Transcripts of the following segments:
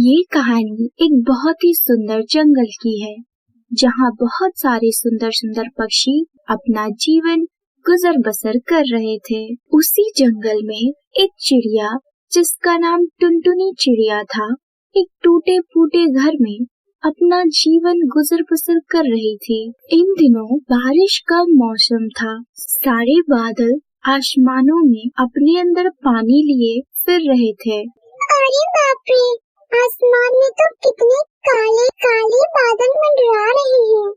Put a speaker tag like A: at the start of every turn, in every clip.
A: ये कहानी एक बहुत ही सुंदर जंगल की है, जहाँ बहुत सारे सुंदर सुंदर पक्षी अपना जीवन गुजर बसर कर रहे थे। उसी जंगल में एक चिड़िया जिसका नाम टुनटुनी चिड़िया था, एक टूटे फूटे घर में अपना जीवन गुजर बसर कर रही थी। इन दिनों बारिश का मौसम था। सारे बादल आसमानों में अपने अंदर पानी लिए फिर रहे थे।
B: अरे बाप रे, आसमान में तो कितने काले काले बादल मंडरा रहे हैं।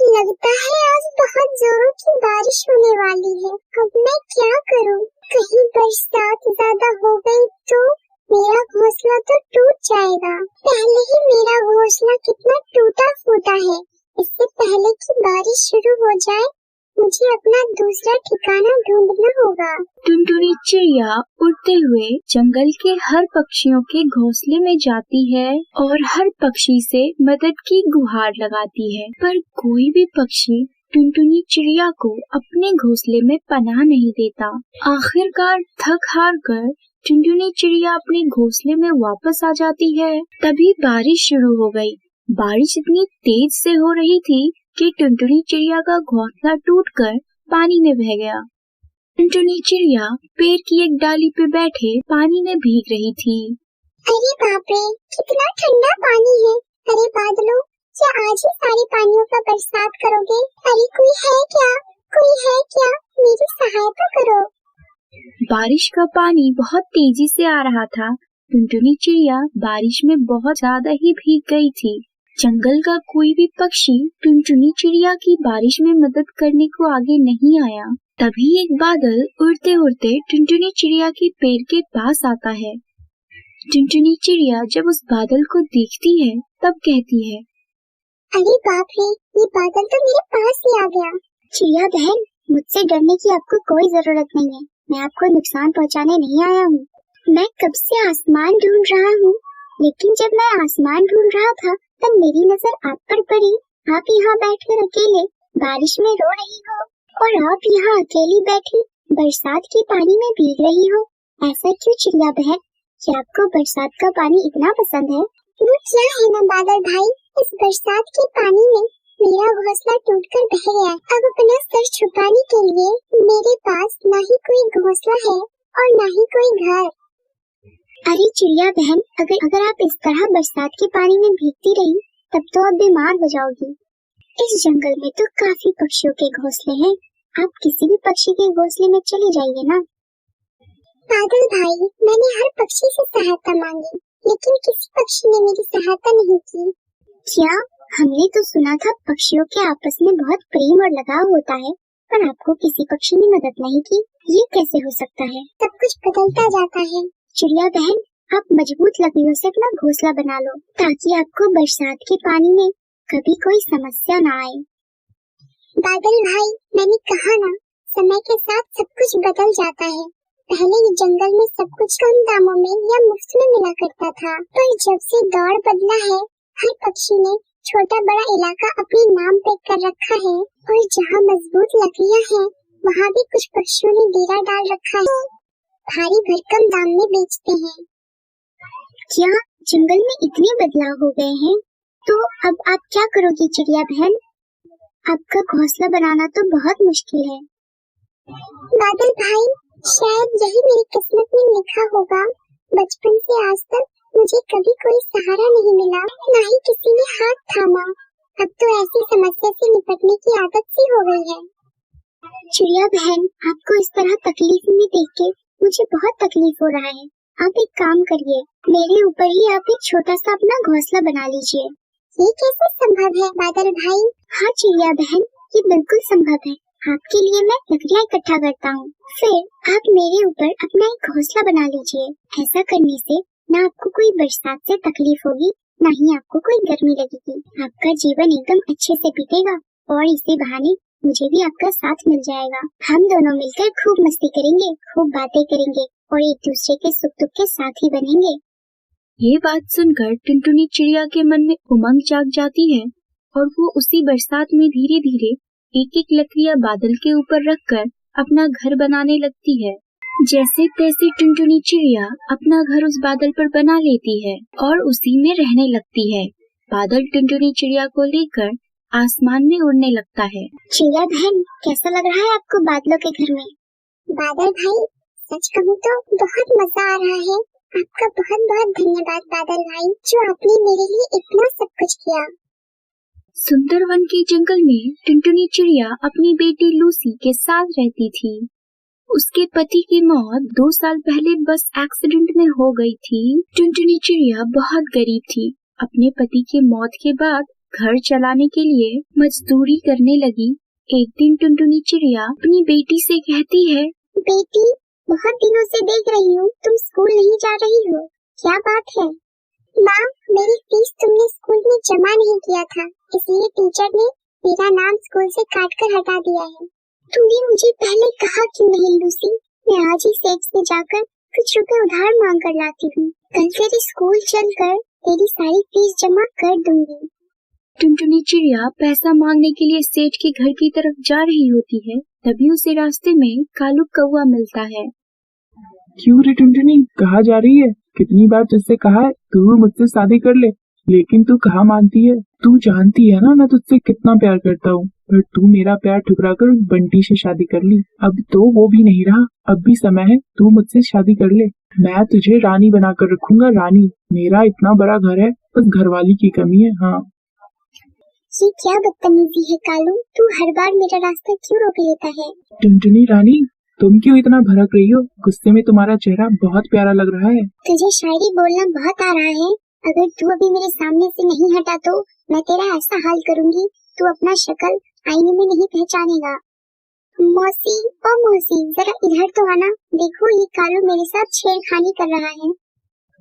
B: लगता है आज बहुत जोरों की बारिश होने वाली है। अब मैं क्या करूं? कहीं बरसात ज्यादा हो गई तो मेरा घोंसला तो टूट जाएगा। पहले ही मेरा घोंसला कितना टूटा फूटा है। इससे पहले कि बारिश शुरू हो जाए मुझे अपना दूसरा ठिकाना ढूंढना होगा।
A: टुनटुनी चिड़िया उड़ते हुए जंगल के हर पक्षियों के घोंसले में जाती है और हर पक्षी से मदद की गुहार लगाती है, पर कोई भी पक्षी टुनटुनी चिड़िया को अपने घोंसले में पनाह नहीं देता। आखिरकार थक हार कर टुनटुनी चिड़िया अपने घोंसले में वापस आ जाती है। तभी बारिश शुरू हो गई। बारिश इतनी तेज से हो रही थी कि टुनटुनी चिड़िया का घोंसला टूटकर पानी में बह गया। टुनटुनी चिड़िया पेड़ की एक डाली पे बैठे पानी में भीग रही थी।
B: अरे बाप रे, कितना ठंडा पानी है। अरे बादलों, क्या आज ही सारे पानियों का बरसात करोगे? अरे कोई है क्या? कोई है क्या? मेरी सहायता करो।
A: बारिश का पानी बहुत तेजी से आ रहा था। टुनटुनी चिड़िया बारिश में बहुत ज्यादा ही भीग गई थी। जंगल का कोई भी पक्षी टुनटुनी चिड़िया की बारिश में मदद करने को आगे नहीं आया। तभी एक बादल उड़ते उड़ते टुनटुनी चिड़िया के पेड़ के पास आता है। टुनटुनी चिड़िया जब उस बादल को देखती है तब कहती है,
B: अरे बाप रे, ये बादल तो मेरे पास ही आ गया। चिड़िया बहन, मुझसे डरने की आपको कोई जरूरत नहीं है। मैं आपको नुकसान पहुंचाने नहीं आया हूँ। मैं कब से आसमान ढूंढ रहा हूँ, लेकिन जब मैं आसमान ढूंढ रहा था तब मेरी नजर आप पर पड़ी। आप यहाँ बैठकर अकेले बारिश में रो रही हो और आप यहाँ अकेली बैठी बरसात के पानी में भीग रही हो। ऐसा क्यों चिड़िया बहन? क्या आपको बरसात का पानी इतना पसंद है? वो क्या है ना बादल भाई, इस बरसात के पानी में मेरा घोंसला टूटकर बह गया। अब अपना सर छुपाने के लिए मेरे पास न ही कोई घोंसला है और न ही कोई घर। अरे चिड़िया बहन, अगर आप इस तरह बरसात के पानी में भीगती रही तब तो आप बीमार हो जाओगी। इस जंगल में तो काफी पक्षियों के घोंसले हैं। आप किसी भी पक्षी के घोंसले में चले जाइए ना। बादल भाई, मैंने हर पक्षी से सहायता मांगी, लेकिन किसी पक्षी ने मेरी सहायता नहीं की। क्या? हमने तो सुना था पक्षियों के आपस में बहुत प्रेम और लगाव होता है, पर आपको किसी पक्षी ने मदद नहीं की। ये कैसे हो सकता है? सब कुछ बदलता जाता है। चिड़िया बहन, आप मजबूत लकड़ियों से अपना घोंसला बना लो ताकि आपको बरसात के पानी में कभी कोई समस्या ना आए। बादल भाई, मैंने कहा ना, समय के साथ सब कुछ बदल जाता है। पहले ये जंगल में सब कुछ कम दामों में या मुफ्त में मिला करता था, पर जब से दौर बदला है, हर पक्षी ने छोटा बड़ा इलाका अपने नाम पे कर रखा है और जहाँ मजबूत लकड़ियाँ हैं, वहाँ भी कुछ पक्षियों ने डेरा डाल रखा है। भारी भरकम दाम में बेचते हैं। क्या जंगल में इतने बदलाव हो गए हैं? तो अब आप क्या करोगी चिड़िया बहन? आपका घोंसला बनाना तो बहुत मुश्किल है। बादल भाई, शायद यही मेरी किस्मत में लिखा होगा। बचपन से आज तक मुझे कभी कोई सहारा नहीं मिला, न ही किसी ने हाथ थामा। अब तो ऐसी समस्या से निपटने की आदत सी हो गई है। चिड़िया बहन, आपको इस तरह तकलीफ में देख के मुझे बहुत तकलीफ हो रहा है। आप एक काम करिए, मेरे ऊपर ही आप एक छोटा सा अपना घोंसला बना लीजिए। ये कैसे संभव है बादल भाई? हाँ चिड़िया बहन, ये बिल्कुल संभव है। आपके लिए मैं लकड़ियाँ इकट्ठा करता हूँ, फिर आप मेरे ऊपर अपना एक घोंसला बना लीजिए। ऐसा करने से न आपको कोई बरसात से तकलीफ होगी, न ही आपको कोई गर्मी लगेगी। आपका जीवन एकदम अच्छे से बीतेगा और इसी बहाने मुझे भी आपका साथ मिल जाएगा। हम दोनों मिलकर खूब मस्ती करेंगे, खूब बातें करेंगे और एक दूसरे के सुख दुख के साथी बनेंगे।
A: ये बात सुनकर टुनटुनी चिड़िया के मन में उमंग जाग जाती है और वो उसी बरसात में धीरे धीरे एक एक लकड़ियाँ बादल के ऊपर रखकर अपना घर बनाने लगती है। जैसे तैसे टुनटुनी चिड़िया अपना घर उस बादल पर बना लेती है और उसी में रहने लगती है। बादल टुनटुनी चिड़िया को लेकर आसमान में उड़ने लगता है।
B: चिड़िया बहन, कैसा लग रहा है आपको बादलों के घर में? बादल भाई, सच कहूँ तो बहुत मजा आ रहा है। आपका बहुत बहुत धन्यवाद बादल भाई, जो आपने मेरे लिए इतना सब कुछ किया।
A: सुंदरवन के जंगल में टुनटुनी चिड़िया अपनी बेटी लूसी के साथ रहती थी। उसके पति की मौत 2 साल पहले बस एक्सीडेंट में हो गई थी। टुनटुनी चिड़िया बहुत गरीब थी। अपने पति की मौत के बाद घर चलाने के लिए मजदूरी करने लगी। एक दिन टुनटुनी चिड़िया अपनी बेटी से कहती है,
B: बेटी, बहुत दिनों से देख रही हूँ तुम स्कूल नहीं जा रही हो, क्या बात है? माँ, मेरी फीस तुमने स्कूल में जमा नहीं किया था, इसलिए टीचर ने मेरा नाम स्कूल से काट कर हटा दिया है। तूने मुझे पहले कहा क्यों नहीं लूसी? मैं आज ही सेठ से जाकर कुछ रुपए उधार मांग कर लाती हूँ। कल से स्कूल चलकर तेरी सारी फीस जमा कर दूंगी।
A: टुनटुनी चिड़िया पैसा मांगने के लिए सेठ के घर की तरफ जा रही होती है। तभी उसे रास्ते में कालू कौवा मिलता है।
C: क्यों रे टुनटुनी, कहाँ जा रही है? कितनी बार तुझसे कहा है तू मुझसे शादी कर ले, लेकिन तू कहाँ मानती है। तू जानती है ना मैं तुझसे कितना प्यार करता हूँ, पर तू मेरा प्यार ठुकरा कर बंटी से शादी कर ली। अब तो वो भी नहीं रहा, अब भी समय है, तू मुझसे शादी कर ले। मैं तुझे रानी बनाकर रखूंगा, रानी। मेरा इतना बड़ा घर है, बस घरवाली की कमी है। हाँ,
B: ये क्या बदतमीजी है कालू, तू हर बार मेरा रास्ता क्यों रोक लेता है?
C: टुनटुनी रानी, तुम क्यों इतना भड़क रही हो? गुस्से में तुम्हारा चेहरा बहुत प्यारा लग रहा है।
B: तुझे शायरी बोलना बहुत आ रहा है। अगर तू अभी मेरे सामने से नहीं हटा तो मैं तेरा ऐसा हाल करूंगी, तू अपना शक्ल आईने में नहीं पहचानेगा। मौसी, ओ मौसी, जरा इधर तो आना। देखो ये कालू मेरे साथ छेड़खानी कर रहा है।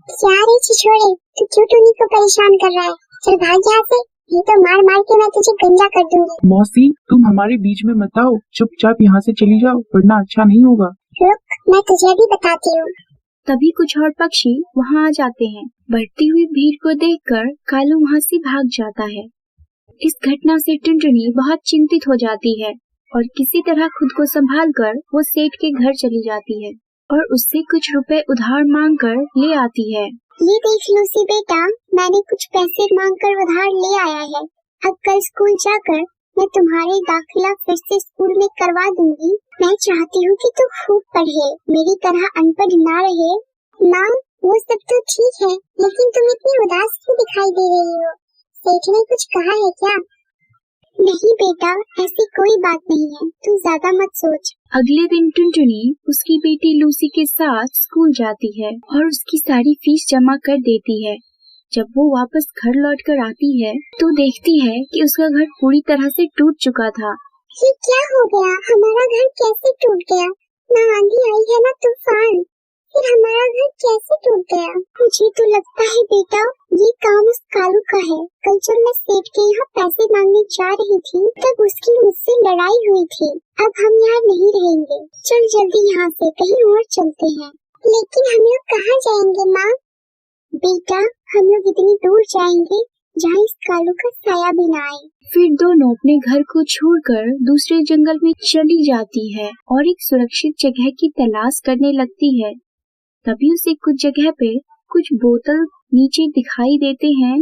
B: क्या रे छिछोरे, तू क्यों टुनी को परेशान कर रहा है? चल भाग यहाँ से, ये तो मार मार के मैं तुझे गंजा कर दूंगी।
C: मौसी, तुम हमारे बीच में मत आओ, चुपचाप यहाँ से चली जाओ, वरना अच्छा नहीं होगा।
B: रुक, मैं तुझे भी बताती हूँ।
A: तभी कुछ और पक्षी वहाँ आ जाते हैं। बढ़ती हुई भीड़ को देखकर कालू वहाँ से भाग जाता है। इस घटना से टुनटुनी बहुत चिंतित हो जाती है और किसी तरह खुद को संभाल कर वो सेठ के घर चली जाती है और उससे कुछ रुपए उधार मांग कर ले आती है।
B: ये देख लूसी बेटा, मैंने कुछ पैसे मांग कर उधार ले आया है। अब कल स्कूल जाकर मैं तुम्हारे दाखिला फिर से स्कूल में करवा दूंगी। मैं चाहती हूँ कि तू खूब पढ़े, मेरी तरह अनपढ़ ना रहे। माँ, वो सब तो ठीक है, लेकिन तुम इतनी उदास क्यों दिखाई दे रही हो? सेठ ने कुछ कहा है क्या? नहीं बेटा, ऐसी कोई बात नहीं है, तू ज्यादा मत सोच।
A: अगले दिन टुनटुनी उसकी बेटी लूसी के साथ स्कूल जाती है और उसकी सारी फीस जमा कर देती है। जब वो वापस घर लौट कर आती है तो देखती है कि उसका घर पूरी तरह से टूट चुका था।
B: ये क्या हो गया? हमारा घर कैसे टूट गया? ना आंधी आई है ना तूफान, फिर हमारा घर कैसे टूट गया? मुझे तो लगता है बेटा ये काम उस कालू का है। कल जब मैं सेठ के यहाँ पैसे मांगने जा रही थी तब उसकी मुझसे लड़ाई हुई थी। अब हम यहाँ नहीं रहेंगे, चल जल्दी यहाँ से कहीं और चलते हैं। लेकिन हम लोग कहाँ जाएंगे माँ? बेटा, हम लोग इतनी दूर जाएंगे जहाँ इस कालू का साया भी ना आए।
A: फिर दोनों अपने घर को छोड़कर दूसरे जंगल में चली जाती है और एक सुरक्षित जगह की तलाश करने लगती है। तभी उसे कुछ जगह पे कुछ बोतल नीचे दिखाई देते हैं।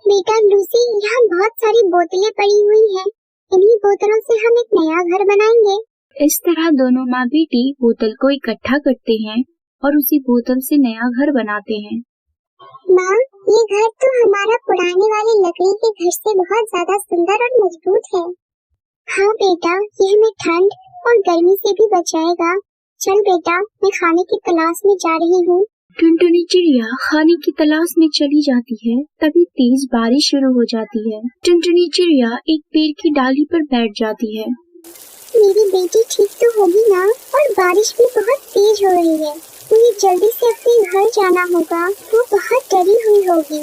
B: बेटा लूसी, यहाँ बहुत सारी बोतलें पड़ी हुई हैं। इन्हीं बोतलों से हम एक नया घर बनाएंगे।
A: इस तरह दोनों माँ बेटी बोतल को इकट्ठा करते हैं और उसी बोतल से नया घर बनाते हैं।
B: माँ, ये घर तो हमारा पुराने वाले लकड़ी के घर से बहुत ज्यादा सुंदर और मजबूत है। हाँ बेटा, ये हमें ठंड और गर्मी से भी बचाएगा। चल बेटा, मैं खाने की तलाश में जा रही हूँ।
A: टुनटुनी चिड़िया खाने की तलाश में चली जाती है। तभी तेज बारिश शुरू हो जाती है। टुनटुनी चिड़िया एक पेड़ की डाली पर बैठ जाती है।
B: मेरी बेटी ठीक तो होगी ना? और बारिश भी बहुत तेज हो रही है, मुझे जल्दी से अपने घर जाना होगा। वो बहुत डरी हुई होगी।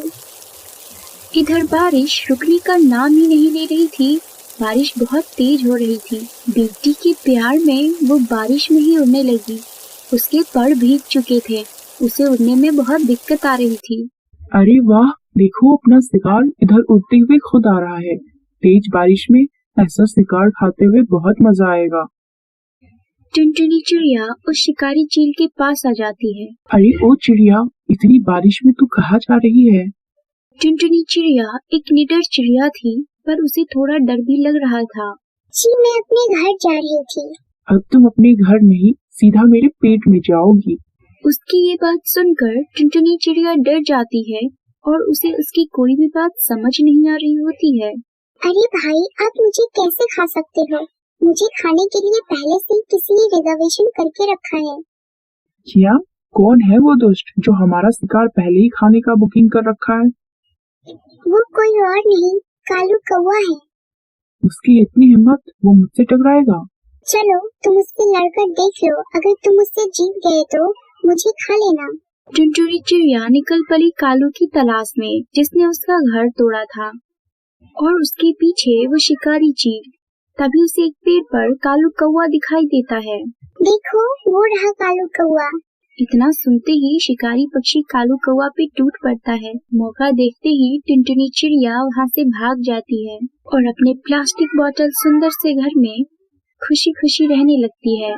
A: इधर बारिश रुकने का नाम ही नहीं ले रही थी। बारिश बहुत तेज हो रही थी। बेटी के प्यार में वो बारिश में ही उड़ने लगी। उसके पर भीग चुके थे, उसे उड़ने में बहुत दिक्कत आ रही थी।
C: अरे वाह, देखो अपना शिकार इधर उड़ते हुए खुद आ रहा है। तेज बारिश में ऐसा शिकार खाते हुए बहुत मजा आएगा।
A: टुनटुनी चिड़िया उस शिकारी चील के पास आ जाती है।
C: अरे ओ चिड़िया, इतनी बारिश में तू कहाँ जा रही है?
A: टुनटुनी चिड़िया एक निडर चिड़िया थी, पर उसे थोड़ा डर भी लग रहा था।
B: जी मैं अपने घर जा रही थी।
C: अब तुम अपने घर नहीं, सीधा मेरे पेट में जाओगी।
A: उसकी ये बात सुनकर टुनटुनी चिड़िया डर जाती है और उसे उसकी कोई भी बात समझ नहीं आ रही होती है।
B: अरे भाई, आप मुझे कैसे खा सकते हो? मुझे खाने के लिए पहले से ही किसी ने रिजर्वेशन करके रखा है।
C: क्या? कौन है वो दुष्ट जो हमारा शिकार पहले ही खाने का बुकिंग कर रखा है?
B: वो कोई और नहीं, कालू कौवा है।
C: उसकी इतनी हिम्मत, वो मुझसे टकराएगा?
B: चलो तुम उससे लड़कर देख लो, अगर तुम उससे जीत गए तो मुझे खा लेना।
A: टुनटुनी चिड़िया निकल पड़ी कालू की तलाश में, जिसने उसका घर तोड़ा था, और उसके पीछे वो शिकारी चील। तभी उसे एक पेड़ पर कालू कौवा दिखाई देता है।
B: देखो, वो रहा कालू कौवा।
A: इतना सुनते ही शिकारी पक्षी कालू कौवा पे टूट पड़ता है। मौका देखते ही टुनटुनी चिड़िया वहाँ से भाग जाती है और अपने प्लास्टिक बोतल सुंदर से घर में खुशी खुशी रहने लगती है।